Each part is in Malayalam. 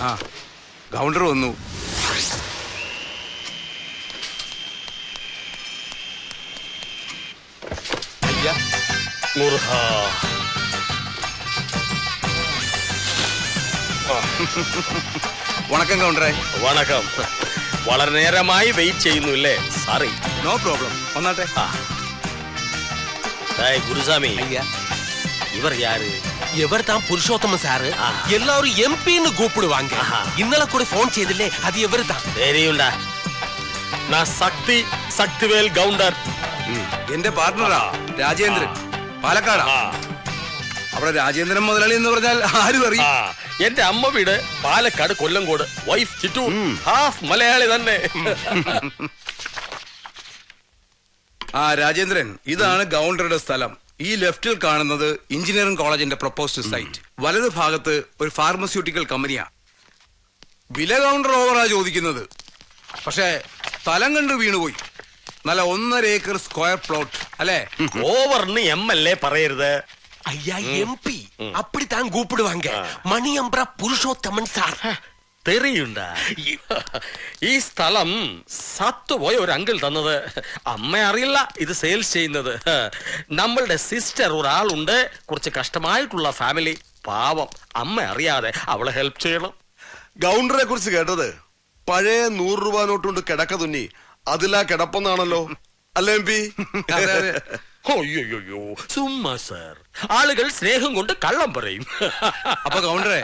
ആ ഗൗണ്ടർ വന്നു. വണക്കം ഗൗണ്ടറെ. വണക്കം. വളരെ നേരമായി വെയിറ്റ് ചെയ്യുന്നു അല്ലേ? സോറി. No problem. വന്നാട്ടെ. குருசாமி, இவர் யாரு? இவர் தான் புருஷோத்தம சாரு. எல்லாரும் எம்பின்னு கூப்பிடுவாங்க. இன்னல கூட போன் செய்தில்லே, அது இவர் தான். தெரியும்டா. நான் சக்திவேல் கவுண்டர். എന്റെ പാർട്ണറാ രാജേന്ദ്രൻ, പാലക്കാടാ. അവിടെ രാജേന്ദ്രൻ മുതലാളി എന്ന് പറഞ്ഞാൽ ആരും അറിയും. എന്റെ അമ്മ വീട് പാലക്കാട് കൊല്ലങ്കോട്. വൈഫ് ചിറ്റു, ഹാഫ് മലയാളി തന്നെ. ആ രാജേന്ദ്രൻ, ഇതാണ് ഗൗണ്ടറുടെ സ്ഥലം. ഈ ലെഫ്റ്റിൽ കാണുന്നത് എഞ്ചിനീയറിംഗ് കോളേജിന്റെ പ്രൊപ്പോസ്ഡ് സൈറ്റ്. വലത് ഭാഗത്ത് ഒരു ഫാർമസ്യൂട്ടിക്കൽ കമ്പനിയാ. വില കൗണ്ടർ ഓവറാ ചോദിക്കുന്നത്. പക്ഷേ സ്ഥലം കണ്ട് വീണുപോയി. നല്ല 1.5 ഏക്കർ സ്ക്വയർ പ്ലോട്ട് അല്ലേ? ഓവർന്ന് MLA പറയരുത്. ஐயா எம்பி அப்படித்தான் கூப்பிடுவாங்க. மணி அம்பரா புருஷோத்தமன் சார். தெரியுണ്ടാ. ഈ സ്ഥലം സത്തുപോയ ഒരു അങ്കിൾ തന്നത്. അമ്മ അറിയില്ല ഇത് സെയിൽസ് ചെയ്യുന്നത്. നമ്മളുടെ സിസ്റ്റർ ഒരാളുണ്ട്, കുറച്ച് കഷ്ടമായിട്ടുള്ള ഫാമിലി. പാവം, അമ്മ അറിയാതെ അവളെ ഹെൽപ്പ് ചെയ്യണം. ഗൗണ്ടറെ കുറിച്ച് കേട്ടത് പഴയ 100 രൂപ നോട്ടുകൊണ്ട് കിടക്ക തുന്നി അതിലാ കിടപ്പെന്നാണല്ലോ അല്ലേ MP? അയ്യോ സുമ്മാ സാർ, ആളുകൾ സ്നേഹം കൊണ്ട് കള്ളം പറയും. അപ്പൊ ഗൗണ്ടറെ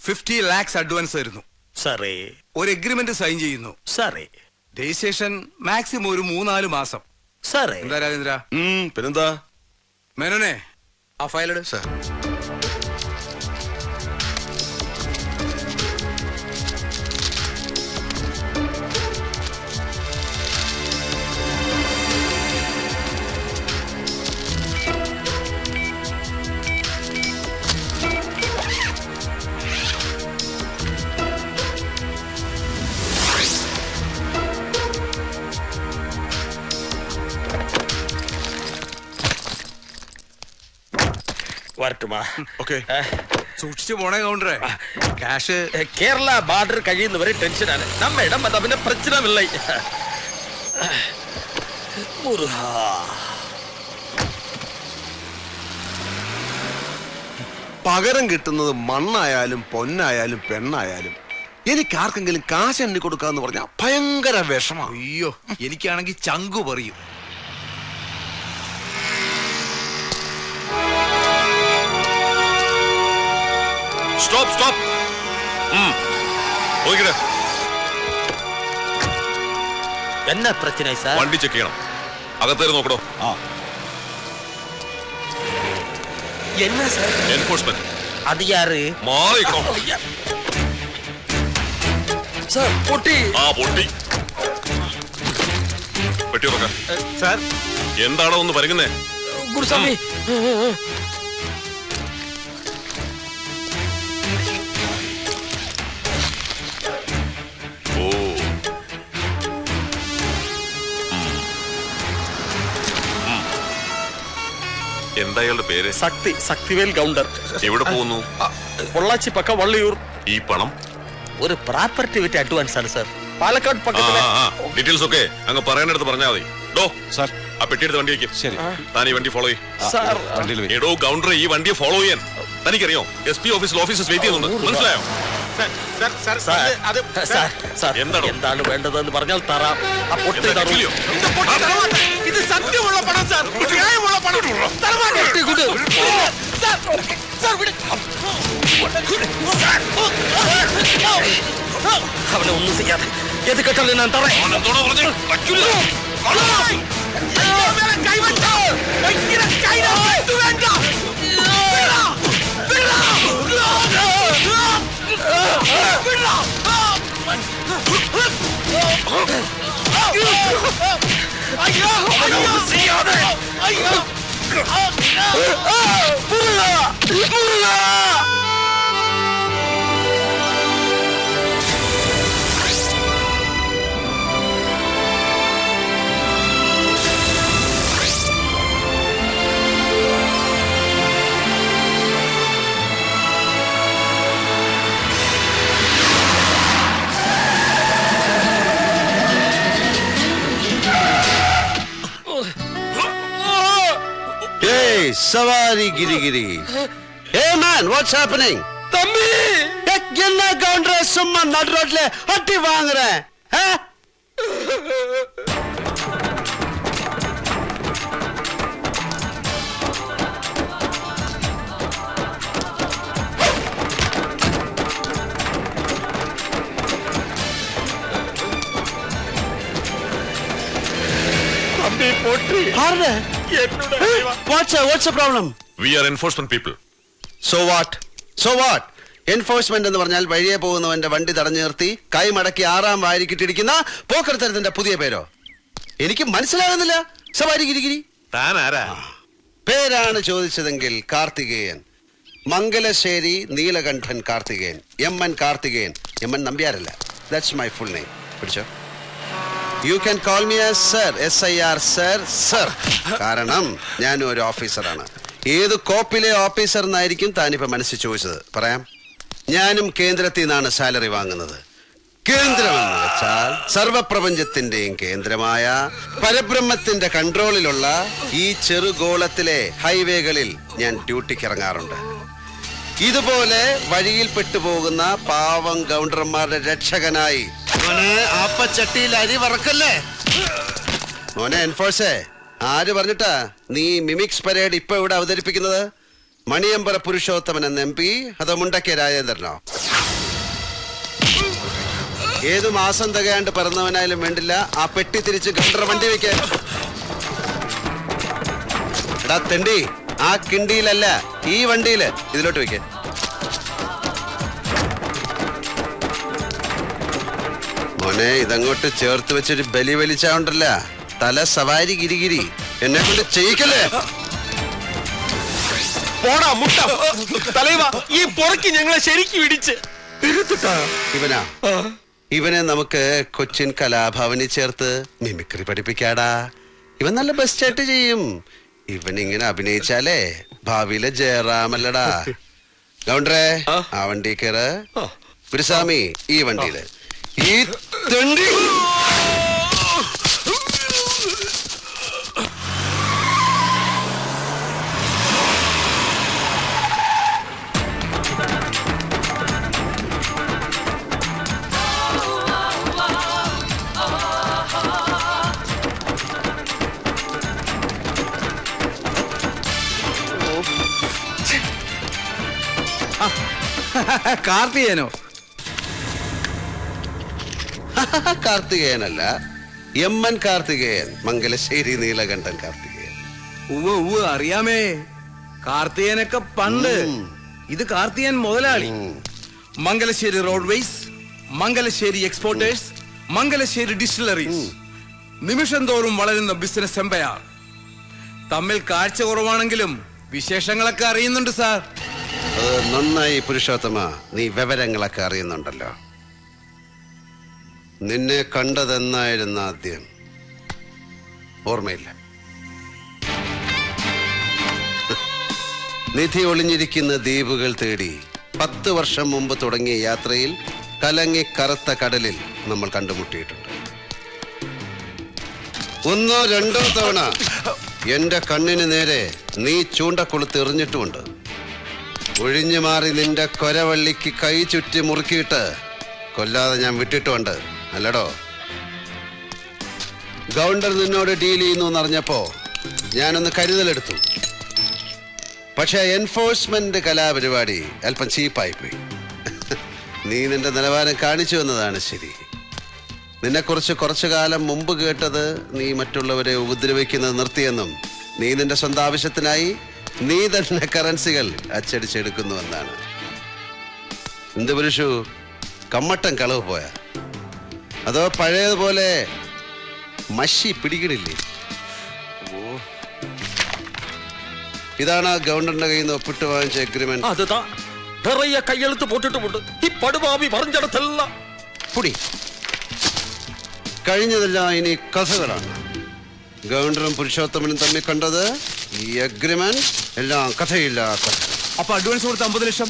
50 lakhs അഡ്വാൻസ് ആയിരുന്നു. സാറേ, ഒരു എഗ്രിമെന്റ് സൈൻ ചെയ്യുന്നു. സാറേ, രജിസ്ട്രേഷൻ മാക്സിമം ഒരു 3-4 മാസം. സാറേ. എന്താ രാജേന്ദ്ര? പിന്നെന്താ മേനോനെ, ആ ഫയലെട്. സാർ വരട്ടുമാ. ഓക്കെ, സൂക്ഷിച്ചു പോണേ ഗൗണ്ടറെ. ക്യാഷ് കേരള ബാർഡർ കഴിയുന്നവരെ ടെൻഷനാണ്. നമ്മ ഇടം വന്ന പിന്നെ പ്രശ്നമില്ല. പകരം കിട്ടുന്നത് മണ്ണായാലും പൊന്നായാലും പെണ്ണായാലും എനിക്കാർക്കെങ്കിലും കാശ് എണ്ണി കൊടുക്കാന്ന് പറഞ്ഞാൽ ഭയങ്കര വിഷമാണ്. അയ്യോ, എനിക്കാണെങ്കിൽ ചങ്കു പറയും. Stop! എന്നാ പ്രശ്ന സാർ? വണ്ടി ചെക്ക് ചെയ്യണം. അകത്തേര് നോക്കണോ? என்ன சார்? എൻഫോഴ്സ്മെന്റ്. അത് യാര്? മാറിക്കോ സാർ. പൊട്ടി. പൊട്ടി. പെട്ടി തുറക്ക. സാർ, എന്താണോ ഒന്ന് പറയുന്നേ? ഗുരുസ്വാമി, എന്താ അയാളുടെ പേര്? ശക്തിവേൽ ഗൗണ്ടർ. എവിടെ പോകുന്നു? പൊള്ളാച്ചി പക്ക വള്ളിയൂർ. ഈ പണം ഒരു പ്രോപ്പർട്ടി വിറ്റ് അഡ്വാൻസ് ആണ് സാർ. പാലക്കാട് പക്കത്തിലെ ഡീറ്റെയിൽസ് ഒക്കെ അങ്ങ് പറയാനടുത്ത് പറഞ്ഞാൽ മതി. ഡോ സാർ, ആ പെട്ടിയെടുത്ത് വണ്ടി വയ്ക്കും. ശരി, താൻ ഈ വണ്ടി ഫോളോ ചെയ്യും. എടോ ഗൗണ്ടർ, ഈ വണ്ടിയെ ഫോളോ ചെയ്യാൻ തനിക്കറിയോ? SP ഓഫീസേഴ്സ് വെയിറ്റ് ചെയ്യുന്നുണ്ട്. മനസ്സിലായോ? എന്താണ് വേണ്ടതെന്ന് പറഞ്ഞാൽ തരാം. இது சத்தியமுள்ள பணம் சார், நியாயமுள்ள பணம். தரமாட்டே குடு சார். சார் விடு. അവനെ ഒന്നും ചെയ്യാതെ ഏത് കേട്ടാലും ഞാൻ തറേ. കൈവച്ചോ വേണ്ട. അയ്യോ, ചെയ്യാതെ. അയ്യോ, സവാരി ഗിരിഗിരി. Hey man, what's happening? Thampi என்ன கவுண்டரே சும்மா நடு ரோட்ல அட்டி வாங்குறேன்? തമ്പി പൊട്ടി What's the problem? We are enforcement people. So what? Enforcement എന്ന് പറഞ്ഞാൽ വഴിയെ പോകുന്നവന്റെ വണ്ടി തടഞ്ഞു നിർത്തി കൈ മടക്കി 6ാം വാരിക്കിട്ടിരിക്കുന്ന പോക്കർത്തരത്തിന്റെ പുതിയ പേരോ? എനിക്ക് മനസ്സിലാകുന്നില്ല. സവാരി ഗിരിഗിരി താൻ ആരാ? പേരാണ് ചോദിച്ചതെങ്കിൽ കാർത്തികേയൻ, മംഗലശ്ശേരി നീലകണ്ഠൻ കാർത്തികേയൻ, MN കാർത്തികേയൻ. MN നമ്പ്യാരല്ല. That's my full name. പിടിച്ചോ. You can call me as sir. SIR sir. കാരണം ഞാനും ഒരു ഓഫീസറാണ്. ഏത് കോപ്പിലെ ഓഫീസർ എന്നായിരിക്കും താനിപ്പോ മനസ്സിൽ ചോദിച്ചത്. പറയാം. ഞാനും കേന്ദ്രത്തിൽ നിന്നാണ് സാലറി വാങ്ങുന്നത്. കേന്ദ്രമെന്ന് വെച്ചാൽ സർവപ്രപഞ്ചത്തിന്റെയും കേന്ദ്രമായ പരബ്രഹ്മത്തിന്റെ കൺട്രോളിലുള്ള ഈ ചെറുഗോളത്തിലെ ഹൈവേകളിൽ ഞാൻ ഡ്യൂട്ടിക്ക് ഇറങ്ങാറുണ്ട്. ഇതുപോലെ വഴിയിൽ പെട്ടുപോകുന്ന പാവം ഗൗണ്ടർമാരുടെ രക്ഷകനായി. ആപ്പച്ചട്ടിയിൽ അരി വറക്കല്ലേ മോനെ എൻഫോഴ്സേ. ആര് പറഞ്ഞിട്ടാ നീ മിമിക്സ് പരേഡ് ഇപ്പൊ ഇവിടെ അവതരിപ്പിക്കുന്നത്? മണിയമ്പല പുരുഷോത്തമൻ എന്ന MP അതോ മുണ്ടക്കേ രാജേന്ദ്രനോ? ഏതു മാസം തികയാണ്ട് പിറന്നവനായാലും വേണ്ടില്ല, ആ പെട്ടി തിരിച്ച് ഗണ്ടർ വണ്ടി വെക്കാൻ. എടാ തെണ്ടി, ആ കിണ്ടിയിലല്ല, ഈ വണ്ടിയില് ഇതിലോട്ട് വെക്കാൻ. മോനെ ഇതങ്ങോട്ട് ചേർത്ത് വെച്ചൊരു ബലി വലിച്ചാണ്ടല്ല, തല സവാരി ഗിരിഗിരി. എന്നെ കൊണ്ട് ചെയ്യിക്കല്ലേ. പോടാ മുട്ട തലൈവ, ഈ പൊറക്കി ഞങ്ങളെ ശരിക്കും ഇടിച്ച് ഇവനെ നമുക്ക് കൊച്ചിൻ കലാഭവനിൽ ചേർത്ത് മിമിക്രി പഠിപ്പിക്കാടാ. ഇവൻ നല്ല ബെസ്റ്റായിട്ട് ചെയ്യും. ഇവൻ ഇങ്ങനെ അഭിനയിച്ചാലേ ഭാവിയിലെ ജയറാമല്ലടാ. ഗൗണ്ടറെ ആ വണ്ടി കയറ്. പുരുസ്വാമി ഈ വണ്ടിയില്. ഈ തണ്ടി കാർത്തികേയനോ? കാർത്തികേയനല്ല, MN കാർത്തികേയൻ, മംഗലശ്ശേരി നീലകണ്ഠൻ കാർത്തികേയൻ. ഉവ്വ് അറിയാമേ. കാർത്തികേയനൊക്കെ പണ്ട്. ഇത് കാർത്തികേയൻ മുതലാളി. Mangalassery roadways, Mangalassery exporters, Mangalassery distilleries. നിമിഷം തോറും വളരുന്ന ബിസിനസ് എംപയർ. തമ്മിൽ കാഴ്ച കുറവാണെങ്കിലും വിശേഷങ്ങളൊക്കെ അറിയുന്നുണ്ട് സാർ. നന്നായി പുരുഷോത്തമ, നീ വിവരങ്ങളൊക്കെ അറിയുന്നുണ്ടല്ലോ. നിന്നെ കണ്ടതെന്നായിരുന്നു ആദ്യം? ഓർമ്മയില്ല. നിധി ഒളിഞ്ഞിരിക്കുന്ന ദ്വീപുകൾ തേടി 10 വർഷം മുമ്പ് തുടങ്ങിയ യാത്രയിൽ കലങ്ങി കറുത്ത കടലിൽ നമ്മൾ കണ്ടുമുട്ടിയിട്ടുണ്ട്. 1 2 തവണ എന്റെ കണ്ണിന് നേരെ നീ ചൂണ്ടക്കൊളുത്ത് എറിഞ്ഞിട്ടുമുണ്ട്. ഒഴിഞ്ഞു മാറി നിന്റെ കൊരവള്ളിക്ക് കൈ ചുറ്റി മുറുക്കിയിട്ട് കൊല്ലാതെ ഞാൻ വിട്ടിട്ടുണ്ട്, അല്ലടോ? ഗൗണ്ടർ നിന്നോട് ഡീൽ ചെയ്യുന്നു എന്നറിഞ്ഞപ്പോ ഞാനൊന്ന് കരുതലെടുത്തു. പക്ഷെ എൻഫോഴ്സ്മെന്റ് കലാപരിപാടി അല്പം ചീപ്പായിപ്പോയി. നീ നിന്റെ നിലവാരം കാണിച്ചു എന്നതാണ് ശരി. നിന്നെക്കുറിച്ച് കുറച്ചു കാലം മുമ്പ് കേട്ടത് നീ മറ്റുള്ളവരെ ഉപദ്രവിക്കുന്നത് നിർത്തിയെന്നും നീ നിന്റെ സ്വന്തം ആവശ്യത്തിനായി നീ തന്നെ കറൻസികൾ അച്ചടിച്ചെടുക്കുന്നു എന്നാണ്. എന്ത് പുരുഷു, കമ്മട്ടൻ കളവ് പോയ? അതോ പഴയതുപോലെ മഷി പിടികിടില്ലേ? ഇതാണ് ഗവൺമെന്റിന്റെ കയ്യിൽ നിന്ന് ഒപ്പിട്ട് വാങ്ങിച്ച എഗ്രിമെന്റ്. அதுதான் நிறைய கையெழுத்து போட்டுட்டு போட்டு இப்படுபாவி പറഞ്ഞിടത്തെല്ലാം പുടി. കഴിഞ്ഞതെല്ലാം ഇനി കഥകളാണ്. ഗവർണറും പുരുഷോത്തമനും തമ്മിൽ കണ്ടത് ഈ അഗ്രിമെന്റ് എല്ലാം കഥയില്ല കഥ. അപ്പൊ അഡ്വാൻസ് കൊടുത്ത 50 ലക്ഷം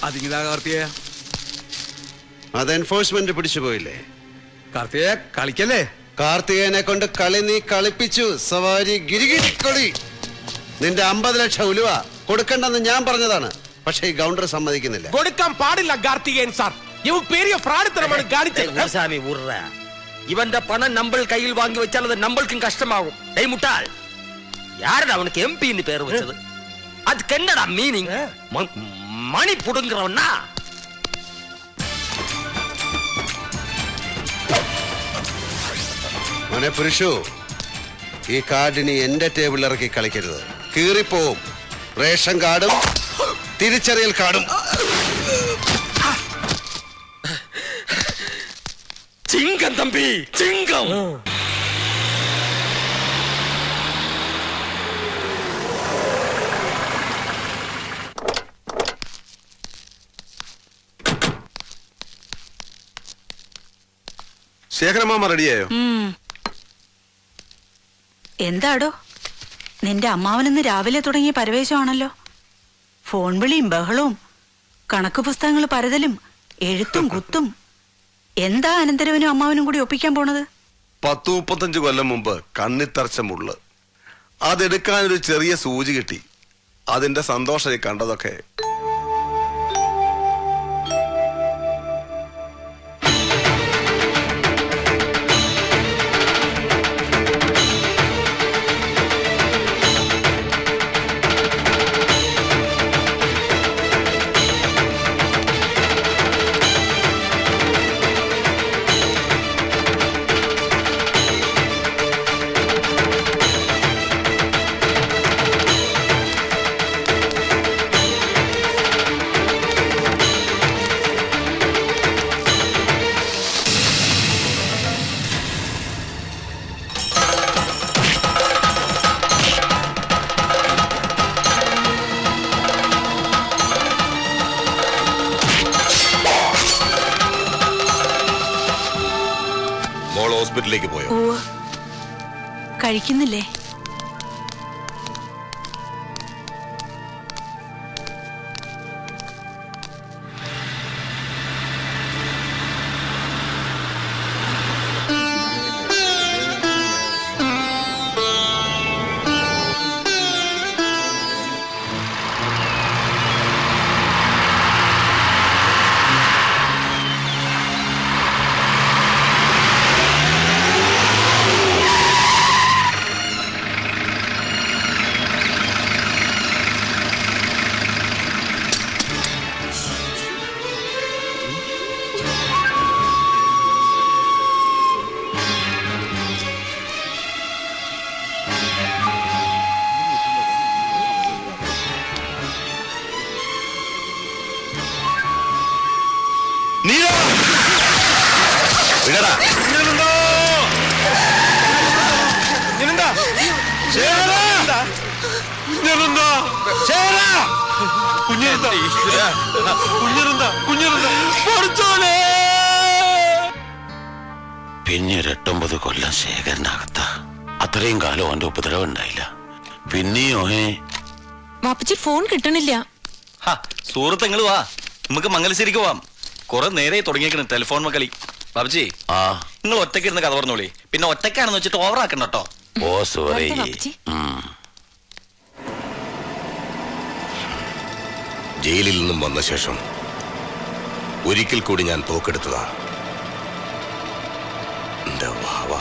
അതിങ്ങിതാ കാർത്തികേയ. അത് എൻഫോഴ്സ്മെന്റ് പിടിച്ചുപോയില്ലേ? കാർത്തികേയ കളിക്കല്ലേ? കാർത്തികേയനെ കൊണ്ട് കളി നീ കളിപ്പിച്ചു. സവാരി ഗിരിഗിരി കളി. നിന്റെ 50 ലക്ഷം ഉലുവ കൊടുക്കണ്ടെന്ന് ഞാൻ പറഞ്ഞതാണ്. പക്ഷേ ഈ ഗൗണ്ടർ സമ്മതിക്കുന്നില്ല. കൊടുക്കാൻ പാടില്ല കാർത്തികേയൻ സാർ. ഇവൻ പെരിയ ഫ്രാഡിത്തരമാണ് കാണിച്ചത്. ഗുരുസ്വാമി ഉറ ഇവന്റെ പണം നമ്മൾ കയ്യിൽ വാങ്ങി വെച്ചാൽ അത് നമ്മൾക്കും കഷ്ടമാകും. മുട്ടാൾ யாரடா அவனுக்கு எம்பின்னு பேர் வச்சது? அதுக்கு என்னடா மீனிங்? மணி புடுங்குறவனா? മോനെ പുരുഷു, ഈ കാർഡിനി എന്റെ ടേബിളിൽ ഇറക്കി കളിക്കരുത്. കീറിപ്പോവും. റേഷൻ കാർഡും തിരിച്ചറിയൽ കാർഡും. ചിങ്കം തമ്പി, ചിങ്കം. ശേഖരമാമ റെഡിയായോ? എന്താടോ നിന്റെ അമ്മാവനെന്ന് രാവിലെ തുടങ്ങിയ പരവേശമാണല്ലോ. ഫോൺ വിളിയും ബഹളവും കണക്ക് പുസ്തകങ്ങൾ പരതലും എഴുത്തും കുത്തും. എന്താ അനന്തരവനും അമ്മാവനും കൂടി ഒപ്പിക്കാൻ പോണത്? 10-35 കൊല്ലം മുമ്പ് കണ്ണിത്തറച്ച മുള്ള് അതെടുക്കാനൊരു ചെറിയ സൂചി കിട്ടി. അതിന്റെ സന്തോഷമായി കണ്ടതൊക്കെ. ഹോസ്പിറ്റലിലേക്ക് പോയോ? കഴിക്കുന്നില്ലേ? പിന്നീട് 8-9 കൊല്ലം ശേഖരനകത്ത. അത്രയും കാലം അവന്റെ ഉപദ്രവം ഉണ്ടായില്ല. പിന്നെയോ വാപ്പച്ചി ഫോൺ കിട്ടണില്ല. സുഹൃത്തുക്കൾ വാ, നമുക്ക് മംഗലശ്ശേരിക്ക് പോവാം. കുറെ നേരെ തുടങ്ങിയേക്കണ് ടെലിഫോൺ മക്കളി. ബാബുജി, നിങ്ങൾ ഒറ്റയ്ക്ക് ഇരുന്ന് കഥ പറഞ്ഞോളി. പിന്നെ ഒറ്റയ്ക്കാണെന്ന് വെച്ചിട്ട് ഓവറാക്കണ്ട കേട്ടോ. ഓ സോറി. ജയിലിൽ നിന്നും വന്ന ശേഷം ഒരിക്കൽ കൂടി ഞാൻ തോക്കെടുത്തതാ. എന്റെ വാവ.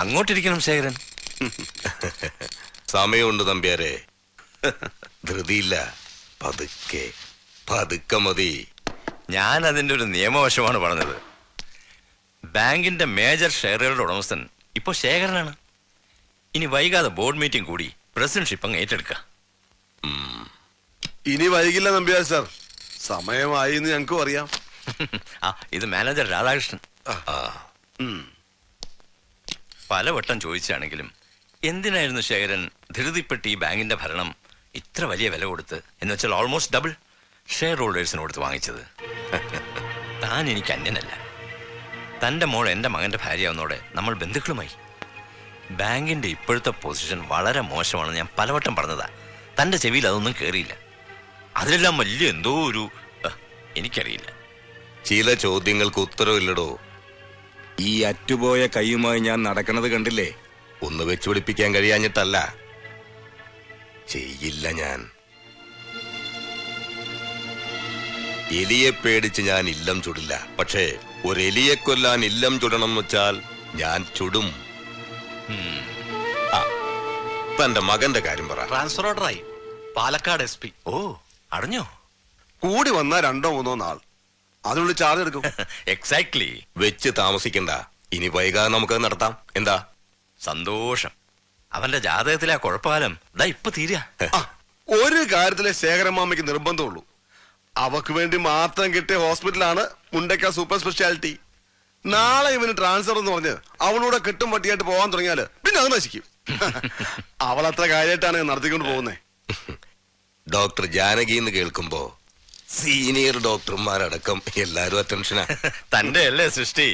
അങ്ങോട്ടിരിക്കണം ശേഖരൻ. സമയമുണ്ട് തമ്പ്യാരെ. ധൃതിയില്ല. പതുക്കെ പതുക്കെ മതി. ഞാൻ അതിന്റെ ഒരു നിയമവശമാണ് പറഞ്ഞത്. ബാങ്കിന്റെ മേജർ ഷെയറുകളുടെ ഉടമസ്ഥൻ ഇപ്പൊ ശേഖരനാണ്. ഇനി വൈകാതെ ബോർഡ് മീറ്റിംഗ് കൂടി പ്രസിഡന്റ്ഷിപ്പ് അങ്ങ് ഏറ്റെടുക്കുക. ഇനി വൈകില്ല നമ്പ്യാർ സാർ, സമയമായി എന്ന് ഞങ്ങൾക്കും അറിയാം. ആ ഇത് മാനേജർ രാധാകൃഷ്ണൻ. പലവട്ടം ചോദിച്ചാണെങ്കിലും എന്തിനായിരുന്നു ശേഖരൻ ധൃതിപ്പെട്ട് ഈ ബാങ്കിന്റെ ഭരണം ഇത്ര വലിയ വില കൊടുത്ത്, എന്ന് വെച്ചാൽ ഓൾമോസ്റ്റ് ഡബിൾ ഷെയർ ഹോൾഡേഴ്സിന് കൊടുത്ത് വാങ്ങിച്ചത്? താൻ എനിക്ക് അന്യനല്ല. തന്റെ മോൾ എന്റെ മകന്റെ ഭാര്യയാവുന്നതോടെ നമ്മൾ ബന്ധുക്കളുമായി. ബാങ്കിന്റെ ഇപ്പോഴത്തെ പൊസിഷൻ വളരെ മോശമാണെന്ന് ഞാൻ പലവട്ടം പറഞ്ഞതാ. തന്റെ ചെവിയിൽ അതൊന്നും കേറിയില്ല. അതിലെല്ലാം വലിയ എന്തോ ഒരു എനിക്കറിയില്ല. ചില ചോദ്യങ്ങൾക്ക് ഉത്തരവില്ലടോ. ഈ അറ്റുപോയ കൈയുമായി ഞാൻ നടക്കണത് കണ്ടില്ലേ? ഒന്ന് വെച്ചുപിടിപ്പിക്കാൻ കഴിയാഞ്ഞിട്ടല്ല, ചെയ്യില്ല ഞാൻ. എലിയെ പേടിച്ച് ഞാൻ ഇല്ലം ചുടില്ല. പക്ഷേ ഒരു എലിയെ കൊല്ലാൻ ഇല്ലം ചുടണം എന്ന് വെച്ചാൽ ഞാൻ ചുടും. തന്റെ മകന്റെ കാര്യം പറ. ട്രാൻസ്ഫർ ഓർഡറായി. പാലക്കാട് SP. ഓ അറിഞ്ഞോ? കൂടി വന്നാ 2-3 നാൾ, അതിനുള്ളിൽ ചാർജ് എടുക്കും. എക്സാക്ട്ലി. വെച്ച് താമസിക്കണ്ട, ഇനി വൈകാതെ നമുക്ക് നടത്താം. എന്താ? സന്തോഷം. അവന്റെ ജാതകത്തിലെ ആ കുഴപ്പകാലം ദാ ഇപ്പൊ തീരാ. ഒരു കാര്യത്തിലെ ശേഖരമാമയ്ക്ക് നിർബന്ധമുള്ളൂ. അവക്ക് വേണ്ടി മാത്രം കിട്ടിയ ഹോസ്പിറ്റലാണ് മുണ്ടക്ക സൂപ്പർ സ്പെഷ്യാലിറ്റി. നാളെ ഇവന് ട്രാൻസ്ഫർ എന്ന് പറഞ്ഞ് അവളൂടെ കെട്ടും പട്ടിയായിട്ട് പോകാൻ തുടങ്ങിയാല് പിന്നെ അത് നശിക്കും. അവളത്ര കാര്യമായിട്ടാണ് നടത്തിക്കൊണ്ട് പോകുന്നത്. ഡോക്ടർ ജാനകി എന്ന് കേൾക്കുമ്പോ സീനിയർ ഡോക്ടർമാരടക്കം എല്ലാരും അറ്റൻഷനാ. തന്റെ അല്ലേ സൃഷ്ടി.